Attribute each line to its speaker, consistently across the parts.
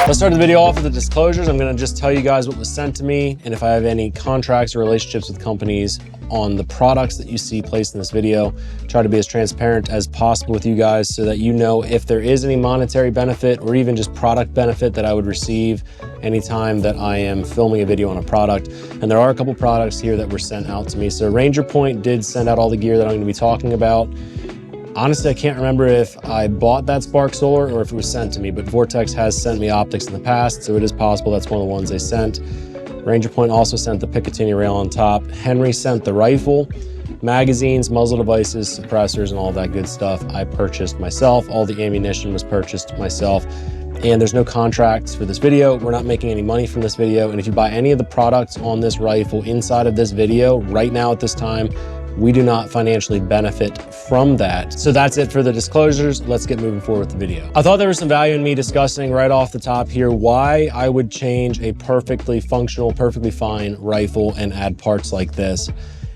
Speaker 1: Let's start the video off with the disclosures. I'm gonna just tell you guys what was sent to me and if I have any contracts or relationships with companies on the products that you see placed in this video. Try to be as transparent as possible with you guys so that you know if there is any monetary benefit or even just product benefit that I would receive anytime that I am filming a video on a product. And there are a couple products here that were sent out to me. So Ranger Point did send out all the gear that I'm gonna be talking about. Honestly, I can't remember if I bought that Spark Solar or if it was sent to me, but Vortex has sent me optics in the past, so it is possible that's one of the ones they sent. Ranger Point also sent the Picatinny rail on top. Henry sent the rifle, magazines, muzzle devices, suppressors, and all that good stuff I purchased myself. All the ammunition was purchased myself. And there's no contracts for this video. We're not making any money from this video. And if you buy any of the products on this rifle inside of this video right now at this time, we do not financially benefit from that. So that's it for the disclosures. Let's get moving forward with the video. I thought there was some value in me discussing right off the top here why I would change a perfectly functional, perfectly fine rifle and add parts like this.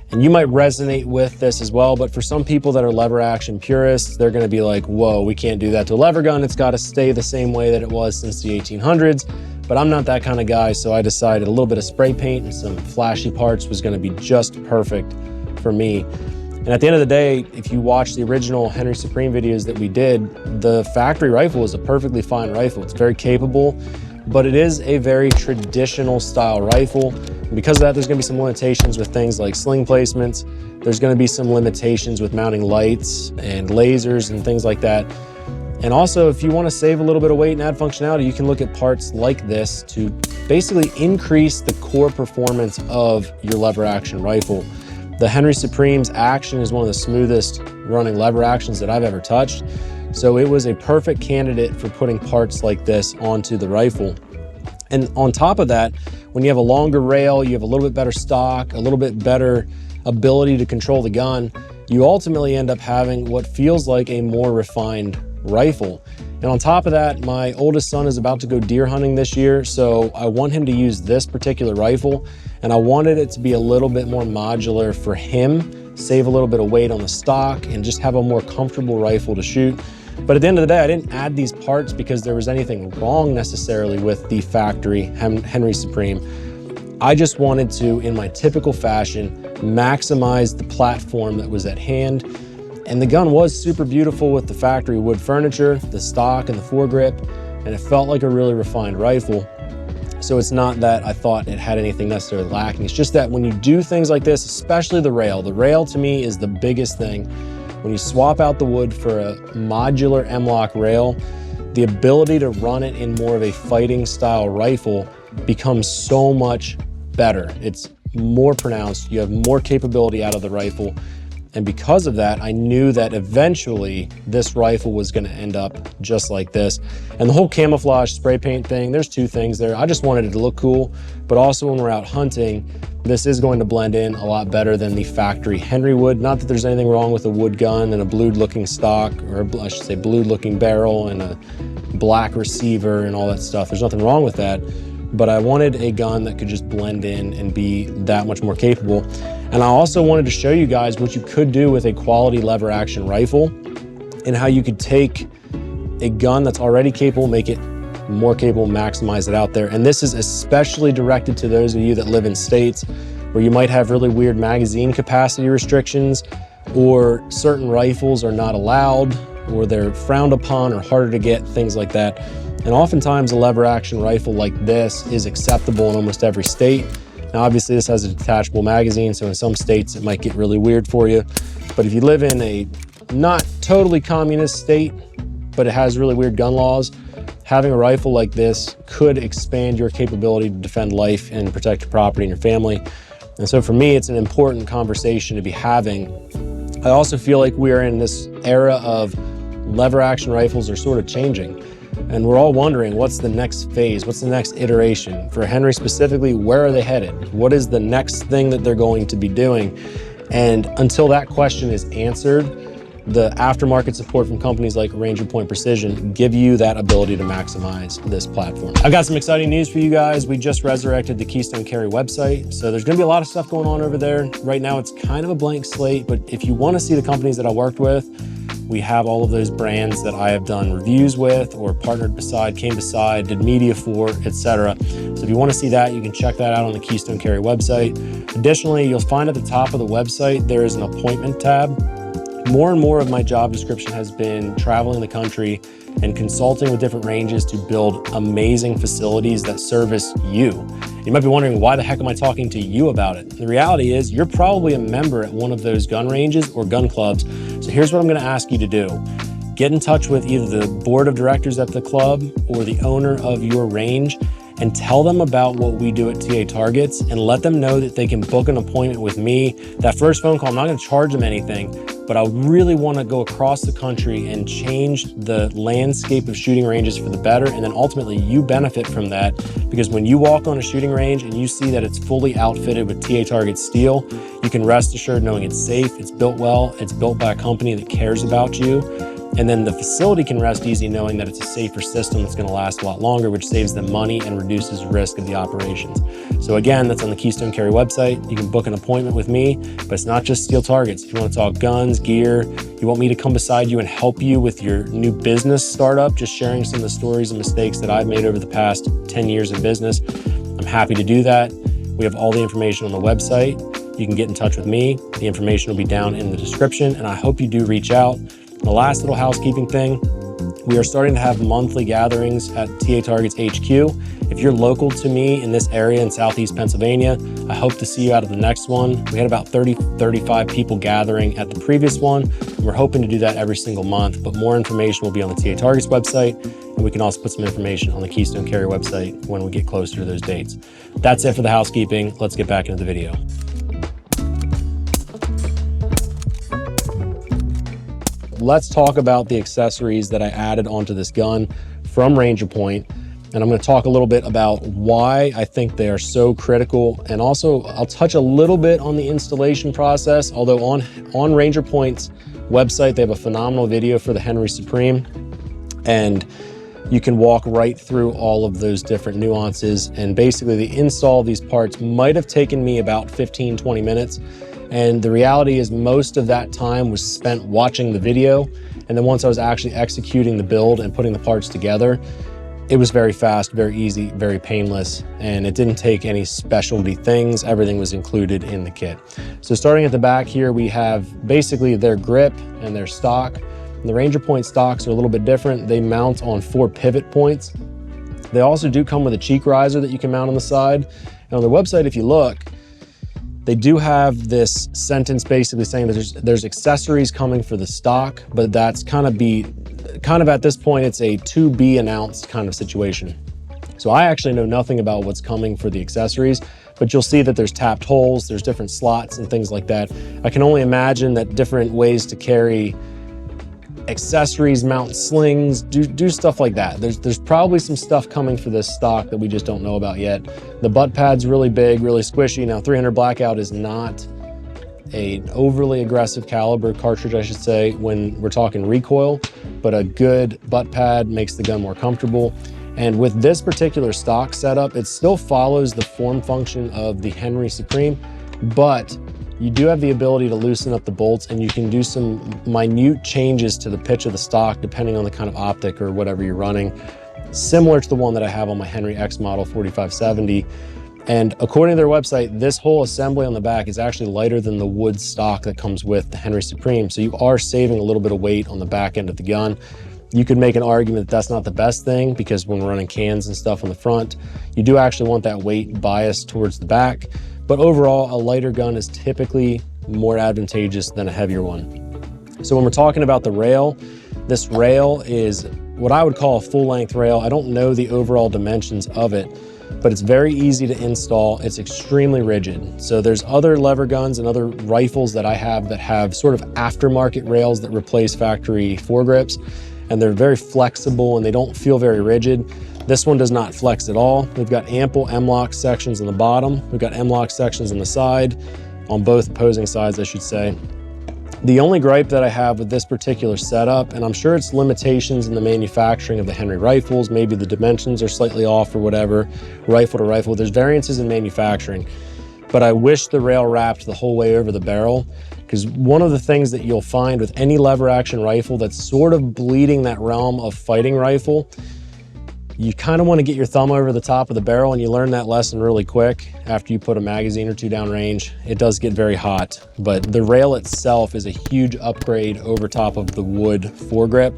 Speaker 1: And you might resonate with this as well, but for some people that are lever action purists, they're gonna be like, whoa, we can't do that to a lever gun. It's gotta stay the same way that it was since the 1800s. But I'm not that kind of guy, so I decided a little bit of spray paint and some flashy parts was gonna be just perfect for me. And at the end of the day, if you watch the original Henry Supreme videos that we did, the factory rifle is a perfectly fine rifle. It's very capable, but it is a very traditional style rifle. And because of that, there's gonna be some limitations with things like sling placements. There's gonna be some limitations with mounting lights and lasers and things like that. And also, if you wanna save a little bit of weight and add functionality, you can look at parts like this to basically increase the core performance of your lever action rifle. The Henry Supreme's action is one of the smoothest running lever actions that I've ever touched. So it was a perfect candidate for putting parts like this onto the rifle. And on top of that, when you have a longer rail, you have a little bit better stock, a little bit better ability to control the gun, you ultimately end up having what feels like a more refined rifle. And on top of that, my oldest son is about to go deer hunting this year, so I want him to use this particular rifle, and I wanted it to be a little bit more modular for him, save a little bit of weight on the stock, and just have a more comfortable rifle to shoot. But at the end of the day, I didn't add these parts because there was anything wrong necessarily with the factory Henry Supreme. I just wanted to, in my typical fashion, maximize the platform that was at hand. And the gun was super beautiful with the factory wood furniture, the stock and the foregrip, and it felt like a really refined rifle. So it's not that I thought it had anything necessarily lacking. It's just that when you do things like this, especially the rail to me is the biggest thing. When you swap out the wood for a modular M-LOK rail, the ability to run it in more of a fighting style rifle becomes so much better. It's more pronounced, you have more capability out of the rifle. And because of that, I knew that eventually this rifle was gonna end up just like this. And the whole camouflage spray paint thing, there's two things there. I just wanted it to look cool, but also when we're out hunting, this is going to blend in a lot better than the factory Henry would. Not that there's anything wrong with a wood gun and a blued looking stock, or I should say blued looking barrel and a black receiver and all that stuff. There's nothing wrong with that. But I wanted a gun that could just blend in and be that much more capable. And I also wanted to show you guys what you could do with a quality lever action rifle and how you could take a gun that's already capable, make it more capable, maximize it out there. And this is especially directed to those of you that live in states where you might have really weird magazine capacity restrictions, or certain rifles are not allowed, or they're frowned upon or harder to get, things like that. And oftentimes a lever action rifle like this is acceptable in almost every state. Now obviously this has a detachable magazine, so in some states it might get really weird for you. But if you live in a not totally communist state, but it has really weird gun laws, having a rifle like this could expand your capability to defend life and protect your property and your family. And so for me, it's an important conversation to be having. I also feel like we are in this era of lever action rifles are sort of changing. And we're all wondering, what's the next phase? What's the next iteration? For Henry specifically, where are they headed? What is the next thing that they're going to be doing? And until that question is answered, the aftermarket support from companies like Ranger Point Precision give you that ability to maximize this platform. I've got some exciting news for you guys. We just resurrected the KeystoneCarry website. So there's gonna be a lot of stuff going on over there. Right now it's kind of a blank slate, but if you wanna see the companies that I worked with, we have all of those brands that I have done reviews with or partnered beside, came beside, did media for, etc. So if you want to see that, you can check that out on the KeystoneCarry website. Additionally, you'll find at the top of the website, there is an appointment tab. More and more of my job description has been traveling the country and consulting with different ranges to build amazing facilities that service you. You might be wondering, why the heck am I talking to you about it? The reality is you're probably a member at one of those gun ranges or gun clubs. So here's what I'm gonna ask you to do. Get in touch with either the board of directors at the club or the owner of your range and tell them about what we do at TA Targets and let them know that they can book an appointment with me. That first phone call, I'm not gonna charge them anything, but I really wanna go across the country and change the landscape of shooting ranges for the better. And then ultimately you benefit from that, because when you walk on a shooting range and you see that it's fully outfitted with TA Targets steel, you can rest assured knowing it's safe, it's built well, it's built by a company that cares about you. And then the facility can rest easy knowing that it's a safer system that's gonna last a lot longer, which saves them money and reduces risk of the operations. So again, that's on the KeystoneCarry website. You can book an appointment with me, but it's not just steel targets. If you wanna talk guns, gear, you want me to come beside you and help you with your new business startup, just sharing some of the stories and mistakes that I've made over the past 10 years in business, I'm happy to do that. We have all the information on the website. You can get in touch with me. The information will be down in the description, and I hope you do reach out. The last little housekeeping thing, we are starting to have monthly gatherings at TA Targets HQ. If you're local to me in this area in Southeast Pennsylvania, I hope to see you out of the next one. We had about 35 people gathering at the previous one, and we're hoping to do that every single month, but more information will be on the TA Targets website, and we can also put some information on the KeystoneCarry website when we get closer to those dates. That's it for the housekeeping. Let's get back into the video. Let's talk about the accessories that I added onto this gun from Ranger Point. And I'm gonna talk a little bit about why I think they are so critical. And also I'll touch a little bit on the installation process, although on Ranger Point's website, they have a phenomenal video for the Henry Supreme. And you can walk right through all of those different nuances. And basically the install of these parts might have taken me about 15, 20 minutes. And the reality is most of that time was spent watching the video. And then once I was actually executing the build and putting the parts together, it was very fast, very easy, very painless, and it didn't take any specialty things. Everything was included in the kit. So starting at the back here, we have basically their grip and their stock. And the Ranger Point stocks are a little bit different. They mount on 4 pivot points. They also do come with a cheek riser that you can mount on the side. And on their website, if you look, they do have this sentence basically saying that there's accessories coming for the stock, but that's kind of at this point, it's a to be announced kind of situation. So I actually know nothing about what's coming for the accessories, but you'll see that there's tapped holes, there's different slots and things like that. I can only imagine that different ways to carry accessories, mount slings, do stuff like that. There's probably some stuff coming for this stock that we just don't know about yet. The butt pad's really big, really squishy. Now 300 Blackout is not an overly aggressive caliber cartridge, I should say, when we're talking recoil, but a good butt pad makes the gun more comfortable. And with this particular stock setup, it still follows the form function of the Henry Supreme, but you do have the ability to loosen up the bolts, and you can do some minute changes to the pitch of the stock depending on the kind of optic or whatever you're running, similar to the one that I have on my Henry X model 4570. And according to their website, this whole assembly on the back is actually lighter than the wood stock that comes with the Henry Supreme. So you are saving a little bit of weight on the back end of the gun. You could make an argument that that's not the best thing, because when we're running cans and stuff on the front, you do actually want that weight biased towards the back. But overall, a lighter gun is typically more advantageous than a heavier one. So when we're talking about the rail, this rail is what I would call a full-length rail. I don't know the overall dimensions of it, but it's very easy to install. It's extremely rigid. So there's other lever guns and other rifles that I have that have sort of aftermarket rails that replace factory foregrips, and they're very flexible and they don't feel very rigid. This one does not flex at all. We've got ample M-LOK sections on the bottom. We've got M-LOK sections on the side, on both opposing sides, I should say. The only gripe that I have with this particular setup, and I'm sure it's limitations in the manufacturing of the Henry rifles, maybe the dimensions are slightly off or whatever, rifle to rifle, there's variances in manufacturing, but I wish the rail wrapped the whole way over the barrel, because one of the things that you'll find with any lever action rifle that's sort of bleeding that realm of fighting rifle, you kind of want to get your thumb over the top of the barrel, and you learn that lesson really quick after you put a magazine or two down range. It does get very hot, but the rail itself is a huge upgrade over top of the wood foregrip.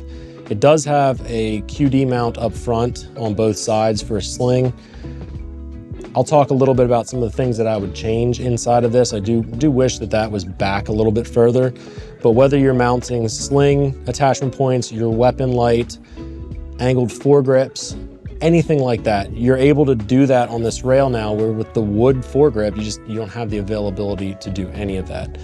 Speaker 1: It does have a QD mount up front on both sides for a sling. I'll talk a little bit about some of the things that I would change inside of this. I do wish that that was back a little bit further, but whether you're mounting sling attachment points, your weapon light, angled foregrips, anything like that, you're able to do that on this rail now, where with the wood foregrip, you don't have the availability to do any of that.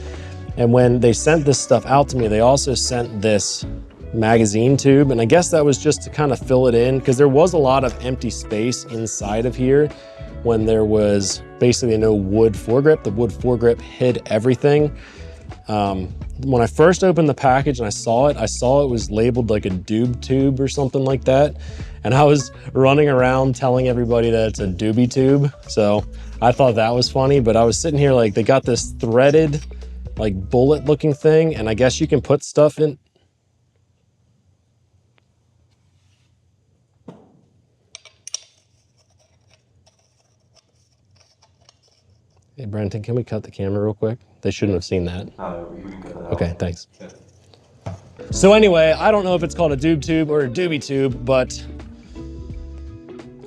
Speaker 1: And when they sent this stuff out to me, they also sent this magazine tube, and I guess that was just to kind of fill it in, because there was a lot of empty space inside of here when there was basically no wood foregrip. The wood foregrip hid everything. When I first opened the package and I saw it was labeled like a doob tube or something like that. And I was running around telling everybody that it's a doobie tube. So I thought that was funny, but I was sitting here like, they got this threaded, like bullet looking thing, and I guess you can put stuff in. Hey, Brenton, can we cut the camera real quick? They shouldn't have seen that.
Speaker 2: We can cut that out.
Speaker 1: Okay, thanks. Yeah. So anyway, I don't know if it's called a doob tube or a doobie tube, but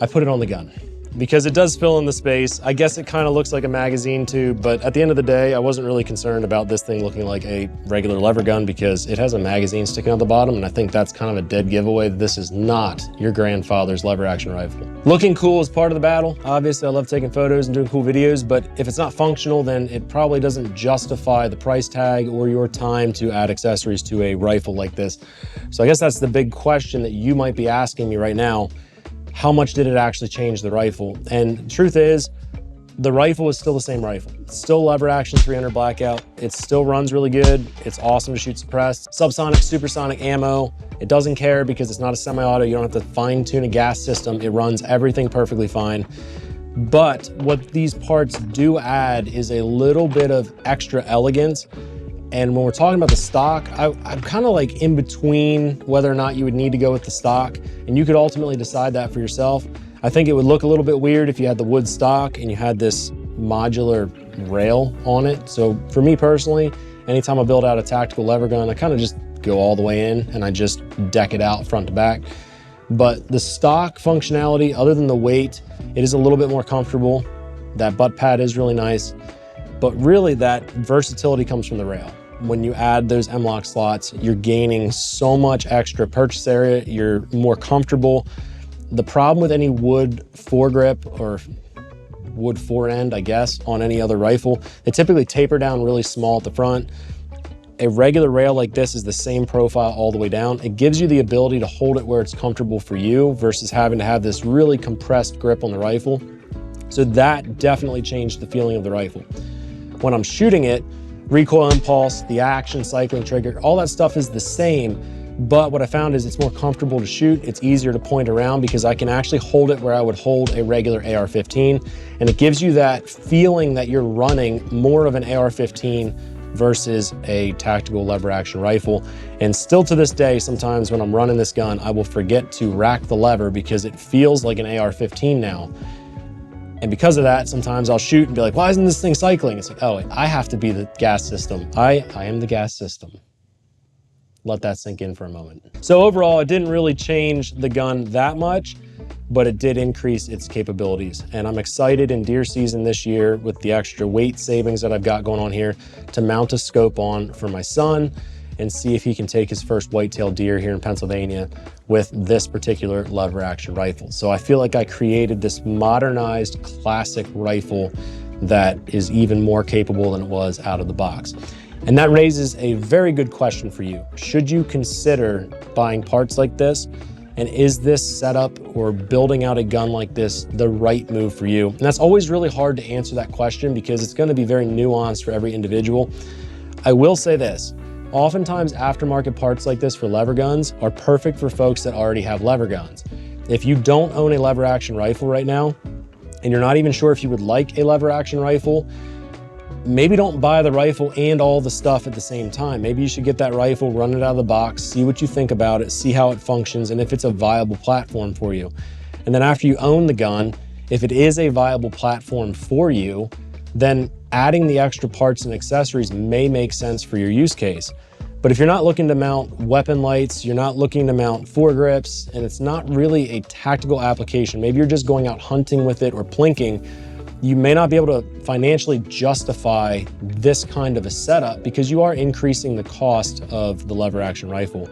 Speaker 1: I put it on the gun because it does fill in the space. I guess it kind of looks like a magazine tube, but at the end of the day, I wasn't really concerned about this thing looking like a regular lever gun because it has a magazine sticking out the bottom, and I think that's kind of a dead giveaway that this is not your grandfather's lever action rifle. Looking cool is part of the battle. Obviously, I love taking photos and doing cool videos, but if it's not functional, then it probably doesn't justify the price tag or your time to add accessories to a rifle like this. So I guess that's the big question that you might be asking me right now. How much did it actually change the rifle? And the truth is, the rifle is still the same rifle. It's still lever action 300 Blackout. It still runs really good. It's awesome to shoot suppressed. Subsonic, supersonic ammo. It doesn't care because it's not a semi-auto. You don't have to fine tune a gas system. It runs everything perfectly fine. But what these parts do add is a little bit of extra elegance. And when we're talking about the stock, I'm kind of like in between whether or not you would need to go with the stock, and you could ultimately decide that for yourself. I think it would look a little bit weird if you had the wood stock and you had this modular rail on it. So for me personally, anytime I build out a tactical lever gun, I kind of just go all the way in and I just deck it out front to back. But the stock functionality, other than the weight, it is a little bit more comfortable. That butt pad is really nice, but really that versatility comes from the rail. When you add those M-LOK slots, you're gaining so much extra purchase area, you're more comfortable. The problem with any wood foregrip or wood forend, I guess, on any other rifle, they typically taper down really small at the front. A regular rail like this is the same profile all the way down. It gives you the ability to hold it where it's comfortable for you versus having to have this really compressed grip on the rifle. So that definitely changed the feeling of the rifle. When I'm shooting it, recoil impulse, the action, cycling trigger, all that stuff is the same, but what I found is it's more comfortable to shoot. It's easier to point around because I can actually hold it where I would hold a regular AR-15, and it gives you that feeling that you're running more of an AR-15 versus a tactical lever action rifle. And still to this day, sometimes when I'm running this gun, I will forget to rack the lever because it feels like an AR-15 now. And because of that, sometimes I'll shoot and be like, why isn't this thing cycling? It's like, oh, I have to be the gas system. I am the gas system. Let that sink in for a moment. So overall, it didn't really change the gun that much, but it did increase its capabilities. And I'm excited in deer season this year with the extra weight savings that I've got going on here to mount a scope on for my son and see if he can take his first whitetail deer here in Pennsylvania with this particular lever action rifle. So I feel like I created this modernized classic rifle that is even more capable than it was out of the box. And that raises a very good question for you. Should you consider buying parts like this? And is this setup or building out a gun like this the right move for you? And that's always really hard to answer that question because it's going to be very nuanced for every individual. I will say this, Oftentimes aftermarket parts like this for lever guns are perfect for folks that already have lever guns. If you don't own a lever action rifle right now, and you're not even sure if you would like a lever action rifle, maybe don't buy the rifle and all the stuff at the same time. Maybe you should get that rifle, run it out of the box, see what you think about it, see how it functions, and if it's a viable platform for you. And then after you own the gun, if it is a viable platform for you, then adding the extra parts and accessories may make sense for your use case. But if you're not looking to mount weapon lights, you're not looking to mount foregrips, and it's not really a tactical application, maybe you're just going out hunting with it or plinking, you may not be able to financially justify this kind of a setup because you are increasing the cost of the lever action rifle.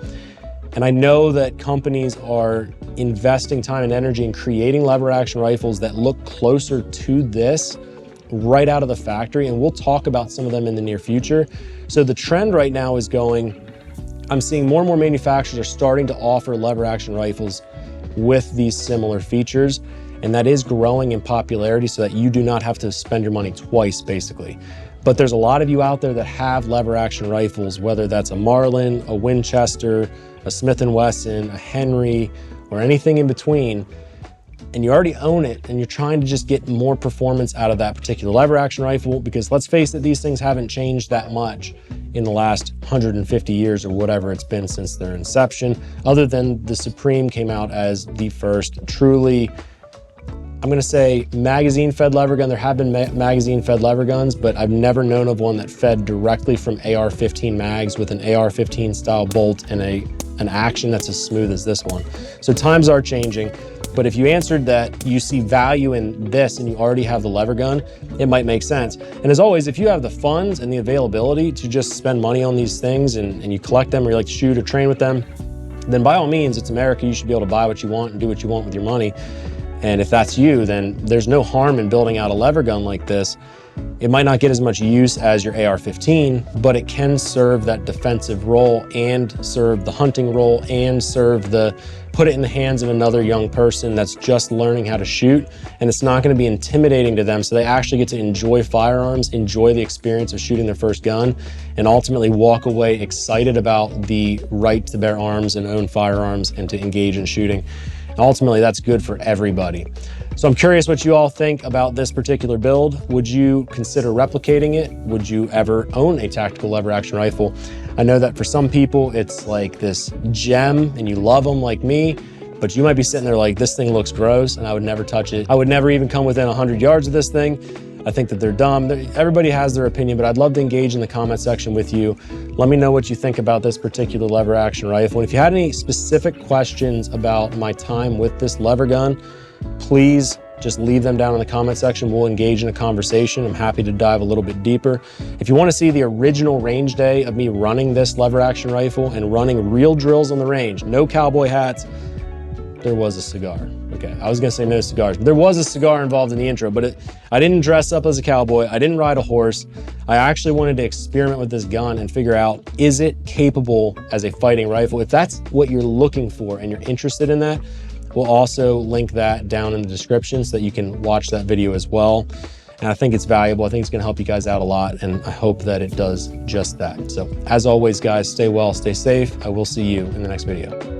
Speaker 1: And I know that companies are investing time and energy in creating lever action rifles that look closer to this right out of the factory, and we'll talk about some of them in the near future. So the trend right now is going, I'm seeing more and more manufacturers are starting to offer lever action rifles with these similar features, and that is growing in popularity so that you do not have to spend your money twice, basically. But there's a lot of you out there that have lever action rifles, whether that's a Marlin, a Winchester, a Smith & Wesson, a Henry, or anything in between, and you already own it and you're trying to just get more performance out of that particular lever action rifle, because let's face it, these things haven't changed that much in the last 150 years or whatever it's been since their inception, other than the Supreme came out as the first truly, I'm gonna say, magazine-fed lever gun. There have been magazine-fed lever guns, but I've never known of one that fed directly from AR-15 mags with an AR-15 style bolt and an action that's as smooth as this one. So times are changing. But if you answered that you see value in this and you already have the lever gun, it might make sense. And as always, if you have the funds and the availability to just spend money on these things and you collect them or you like to shoot or train with them, then by all means, it's America. You should be able to buy what you want and do what you want with your money. And if that's you, then there's no harm in building out a lever gun like this. It might not get as much use as your AR-15, but it can serve that defensive role and serve the hunting role and serve the put it in the hands of another young person that's just learning how to shoot, and it's not going to be intimidating to them, so they actually get to enjoy firearms, enjoy the experience of shooting their first gun, and ultimately walk away excited about the right to bear arms and own firearms and to engage in shooting. And ultimately, that's good for everybody. So I'm curious what you all think about this particular build. Would you consider replicating it? Would you ever own a tactical lever action rifle? I know that for some people, it's like this gem and you love them like me, but you might be sitting there like, this thing looks gross and I would never touch it. I would never even come within 100 yards of this thing. I think that they're dumb. Everybody has their opinion, but I'd love to engage in the comment section with you. Let me know what you think about this particular lever action rifle. And if you had any specific questions about my time with this lever gun, please just leave them down in the comment section. We'll engage in a conversation. I'm happy to dive a little bit deeper. If you want to see the original range day of me running this lever action rifle and running real drills on the range, no cowboy hats, there was a cigar. Okay, I was gonna say no cigars, but there was a cigar involved in the intro, but I didn't dress up as a cowboy. I didn't ride a horse. I actually wanted to experiment with this gun and figure out, is it capable as a fighting rifle? If that's what you're looking for and you're interested in that, we'll also link that down in the description so that you can watch that video as well. And I think it's valuable. I think it's gonna help you guys out a lot, and I hope that it does just that. So as always, guys, stay well, stay safe. I will see you in the next video.